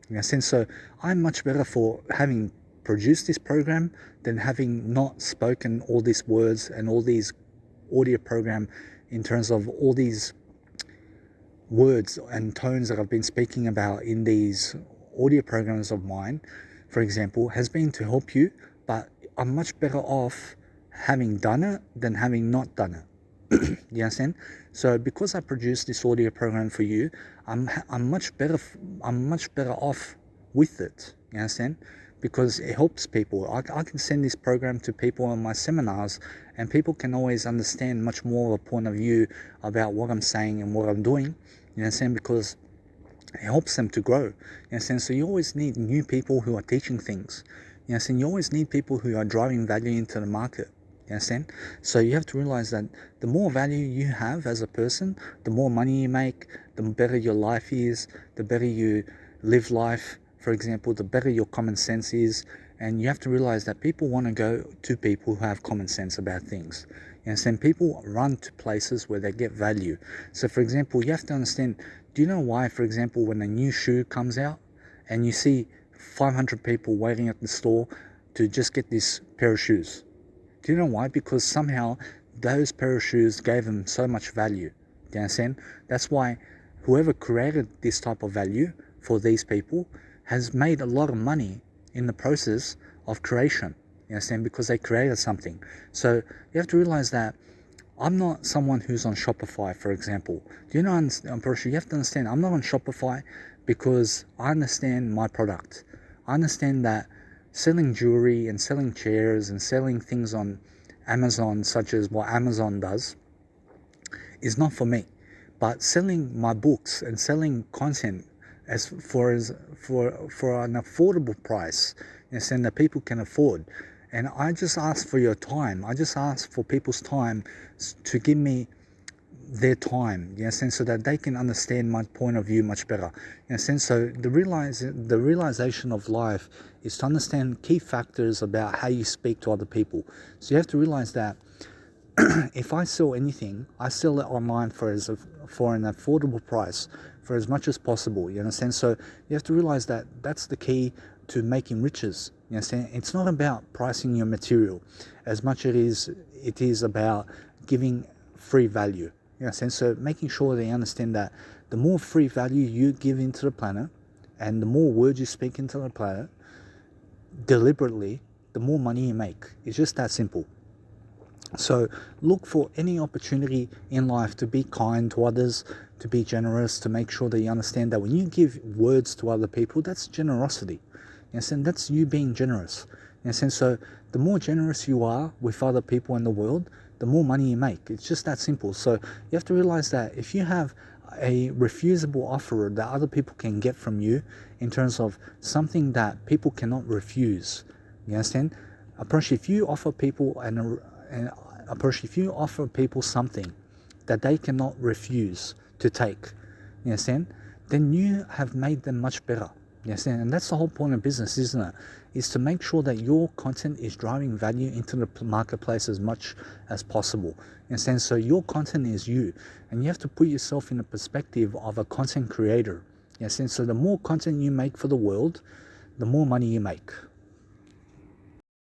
You understand? So I'm much better for having produced this program than having not spoken all these words and all these audio program in terms of all these words and tones that I've been speaking about in these audio programs of mine, for example, has been to help you, but I'm much better off having done it than having not done it. You understand? So because I produced this audio program for you, I'm much better off with it. You understand? Because it helps people. I can send this program to people on my seminars, and people can always understand much more of a point of view about what I'm saying and what I'm doing. You understand? Because it helps them to grow. You understand? So you always need new people who are teaching things. You understand? You always need people who are driving value into the market. You understand? So you have to realize that the more value you have as a person, the more money you make, the better your life is, the better you live life. For example, the better your common sense is. And you have to realize that people want to go to people who have common sense about things. You understand? People run to places where they get value. So for example, you have to understand, do you know why, for example, when a new shoe comes out and you see 500 people waiting at the store to just get this pair of shoes? Do you know why? Because somehow those pair of shoes gave them so much value. Do you understand? That's why whoever created this type of value for these people has made a lot of money in the process of creation. You understand? Because they created something. So you have to realize that I'm not someone who's on Shopify, for example. Do you know? I'm pretty sure you have to understand, I'm not on Shopify because I understand my product. I understand that selling jewelry and selling chairs and selling things on Amazon, such as what Amazon does, is not for me. But selling my books and selling content for an affordable price, and that people can afford. And I just ask for your time. I just ask for people's time to give me their time, so that they can understand my point of view much better. So the realization of life is to understand key factors about how you speak to other people. So you have to realize that if I sell anything, I sell it online for an affordable price, for as much as possible. You understand? So you have to realize that that's the key to making riches. You understand? It's not about pricing your material as much as it is about giving free value. You understand? So making sure they understand that the more free value you give into the planet and the more words you speak into the planet deliberately, the more money you make. It's just that simple. So look for any opportunity in life to be kind to others, to be generous, to make sure that you understand that when you give words to other people, that's generosity. You understand? That's you being generous. You understand? So the more generous you are with other people in the world, the more money you make. It's just that simple. So you have to realize that if you have a refusable offer that other people can get from you in terms of something that people cannot refuse, you understand? If you offer people if you offer people something that they cannot refuse to take, you understand? Then you have made them much better. You understand? And that's the whole point of business, isn't it? Is to make sure that your content is driving value into the marketplace as much as possible. You understand? So your content is you, and you have to put yourself in the perspective of a content creator. You understand? So the more content you make for the world, the more money you make.